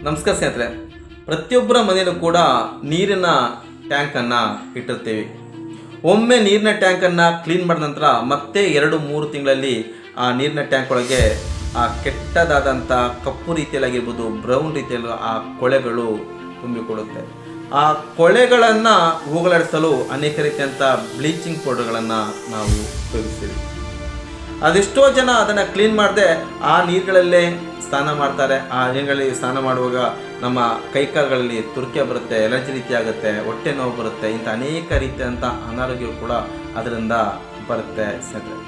ನಮಸ್ಕಾರ ಸ್ನೇಹಿತರೆ, ಪ್ರತಿಯೊಬ್ಬರ ಮನೆಯಲ್ಲೂ ಕೂಡ ನೀರಿನ ಟ್ಯಾಂಕನ್ನು ಇಟ್ಟಿರ್ತೀವಿ. ಒಮ್ಮೆ ನೀರಿನ ಟ್ಯಾಂಕನ್ನು ಕ್ಲೀನ್ ಮಾಡಿದ ನಂತರ ಮತ್ತೆ 2-3 ತಿಂಗಳಲ್ಲಿ ಆ ನೀರಿನ ಟ್ಯಾಂಕ್ ಒಳಗೆ ಆ ಕೆಟ್ಟದಾದಂಥ ಕಪ್ಪು ರೀತಿಯಲ್ಲಾಗಿರ್ಬೋದು, ಬ್ರೌನ್ ರೀತಿಯಲ್ಲಿ ಆ ಕೊಳೆಗಳು ತುಂಬಿಕೊಡುತ್ತೆ. ಆ ಕೊಳೆಗಳನ್ನು ಹೋಗಲಾಡಿಸಲು ಅನೇಕ ರೀತಿಯಂಥ ಬ್ಲೀಚಿಂಗ್ ಪೌಡರ್ಗಳನ್ನು ನಾವು ಉಪಯೋಗಿಸ್ತೀವಿ. ಅದೆಷ್ಟೋ ಜನ ಅದನ್ನು ಕ್ಲೀನ್ ಮಾಡದೆ ಆ ನೀರುಗಳಲ್ಲೇ ಸ್ನಾನ ಮಾಡ್ತಾರೆ. ಆ ನೀರುಗಳಲ್ಲಿ ಸ್ನಾನ ಮಾಡುವಾಗ ನಮ್ಮ ಕೈಕಾಲುಗಳಲ್ಲಿ ತುರಿಕೆ ಬರುತ್ತೆ, ಎಲರ್ಜಿ ರೀತಿ ಆಗುತ್ತೆ, ಹೊಟ್ಟೆ ನೋವು ಬರುತ್ತೆ. ಇಂಥ ಅನೇಕ ರೀತಿಯಾದಂಥ ಅನಾರೋಗ್ಯವು ಕೂಡ ಅದರಿಂದ ಬರುತ್ತೆ ಸ್ನೇಹಿತರೆ.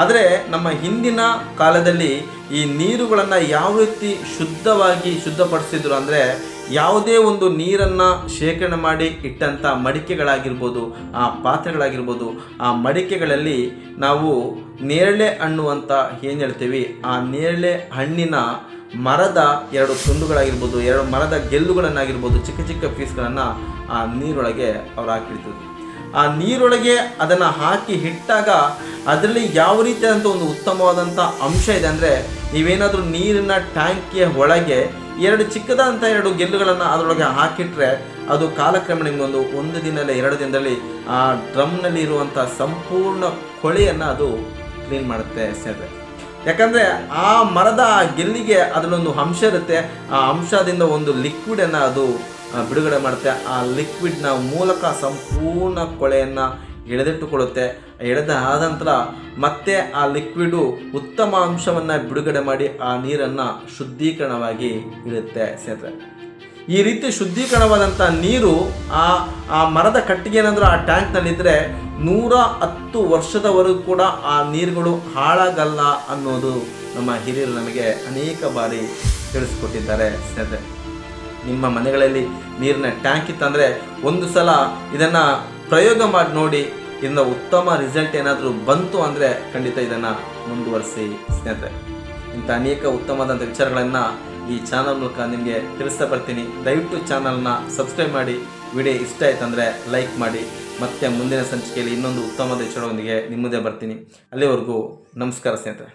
ಆದರೆ ನಮ್ಮ ಹಿಂದಿನ ಕಾಲದಲ್ಲಿ ಈ ನೀರುಗಳನ್ನು ಯಾವ ರೀತಿ ಶುದ್ಧಪಡಿಸಿದ್ರು ಅಂದರೆ, ಯಾವುದೇ ಒಂದು ನೀರನ್ನು ಶೇಖರಣೆ ಮಾಡಿ ಇಟ್ಟಂಥ ಮಡಿಕೆಗಳಾಗಿರ್ಬೋದು, ಆ ಪಾತ್ರೆಗಳಾಗಿರ್ಬೋದು, ಆ ಮಡಿಕೆಗಳಲ್ಲಿ ನಾವು ನೇರಳೆ ಹಣ್ಣು ಅಂತ ಏನು ಹೇಳ್ತೀವಿ, ಆ ನೇರಳೆ ಹಣ್ಣಿನ ಮರದ 2 ತುಂಡುಗಳಾಗಿರ್ಬೋದು, 2 ಮರದ ಗೆಲ್ಲುಗಳನ್ನಾಗಿರ್ಬೋದು, ಚಿಕ್ಕ ಚಿಕ್ಕ ಪೀಸ್ಗಳನ್ನು ಆ ನೀರೊಳಗೆ ಅವ್ರು ಹಾಕಿಡ್ತಿದ್ರು. ಆ ನೀರೊಳಗೆ ಅದನ್ನು ಹಾಕಿ ಇಟ್ಟಾಗ ಅದರಲ್ಲಿ ಯಾವ ರೀತಿಯಾದಂಥ ಒಂದು ಉತ್ತಮವಾದಂಥ ಅಂಶ ಇದೆ ಅಂದರೆ, ನೀವೇನಾದರೂ ನೀರಿನ ಟ್ಯಾಂಕಿಯ ಒಳಗೆ 2 ಚಿಕ್ಕದಾದಂಥ 2 ಗೆಲ್ಲುಗಳನ್ನು ಅದರೊಳಗೆ ಹಾಕಿಟ್ರೆ ಅದು ಕಾಲಕ್ರಮೇಣ ಒಂದು ದಿನ ಇಲ್ಲ 2 ದಿನದಲ್ಲಿ ಆ ಡ್ರಮ್ನಲ್ಲಿ ಇರುವಂಥ ಸಂಪೂರ್ಣ ಕೊಳೆಯನ್ನು ಅದು ಕ್ಲೀನ್ ಮಾಡುತ್ತೆ ಸ್ನೇಹಿತರೆ. ಯಾಕಂದರೆ ಆ ಮರದ ಗೆಲ್ಲಿಗೆ ಅದರಲ್ಲೊಂದು ಅಂಶ ಇರುತ್ತೆ. ಆ ಅಂಶದಿಂದ ಒಂದು ಲಿಕ್ವಿಡನ್ನು ಅದು ಬಿಡುಗಡೆ ಮಾಡುತ್ತೆ. ಆ ಲಿಕ್ವಿಡ್ನ ಮೂಲಕ ಸಂಪೂರ್ಣ ಕೊಳೆಯನ್ನು ಎಳೆದಿಟ್ಟುಕೊಳ್ಳುತ್ತೆ. ಎಳೆದ ಆದ ನಂತರ ಮತ್ತೆ ಆ ಲಿಕ್ವಿಡು ಉತ್ತಮ ಅಂಶವನ್ನು ಬಿಡುಗಡೆ ಮಾಡಿ ಆ ನೀರನ್ನು ಶುದ್ಧೀಕರಣವಾಗಿ ಇಡುತ್ತೆ ಸ್ನೇಹಿತರೆ. ಈ ರೀತಿ ಶುದ್ಧೀಕರಣವಾದಂಥ ನೀರು ಆ ಮರದ ಕಟ್ಟಿಗೆ ಏನಾದರೂ ಆ ಟ್ಯಾಂಕ್ನಲ್ಲಿದ್ದರೆ 110 ವರ್ಷದವರೆಗೂ ಕೂಡ ಆ ನೀರುಗಳು ಹಾಳಾಗಲ್ಲ ಅನ್ನೋದು ನಮ್ಮ ಹಿರಿಯರು ನಮಗೆ ಅನೇಕ ಬಾರಿ ತಿಳಿಸ್ಕೊಟ್ಟಿದ್ದಾರೆ ಸ್ನೇಹಿತರೆ. ನಿಮ್ಮ ಮನೆಗಳಲ್ಲಿ ನೀರಿನ ಟ್ಯಾಂಕ್ ಇತ್ತಂದರೆ ಒಂದು ಸಲ ಇದನ್ನು ಪ್ರಯೋಗ ಮಾಡಿ ನೋಡಿ. ಇದರಿಂದ ಉತ್ತಮ ರಿಸಲ್ಟ್ ಏನಾದರೂ ಬಂತು ಅಂದರೆ ಖಂಡಿತ ಇದನ್ನು ಮುಂದುವರಿಸಿ ಸ್ನೇಹಿತರೆ. ಇಂಥ ಅನೇಕ ಉತ್ತಮವಾದಂಥ ವಿಚಾರಗಳನ್ನು ಈ ಚಾನಲ್ ಮೂಲಕ ನಿಮಗೆ ತಿಳಿಸ್ತಾ ಬರ್ತೀನಿ. ದಯವಿಟ್ಟು ಚಾನಲ್ನ ಸಬ್ಸ್ಕ್ರೈಬ್ ಮಾಡಿ. ವಿಡಿಯೋ ಇಷ್ಟ ಆಯ್ತಂದರೆ ಲೈಕ್ ಮಾಡಿ. ಮತ್ತೆ ಮುಂದಿನ ಸಂಚಿಕೆಯಲ್ಲಿ ಇನ್ನೊಂದು ಉತ್ತಮವಾದ ವಿಚಾರದೊಂದಿಗೆ ನಿಮ್ಮ ಮುಂದೆ ಬರ್ತೀನಿ. ಅಲ್ಲಿವರೆಗೂ ನಮಸ್ಕಾರ ಸ್ನೇಹಿತರೆ.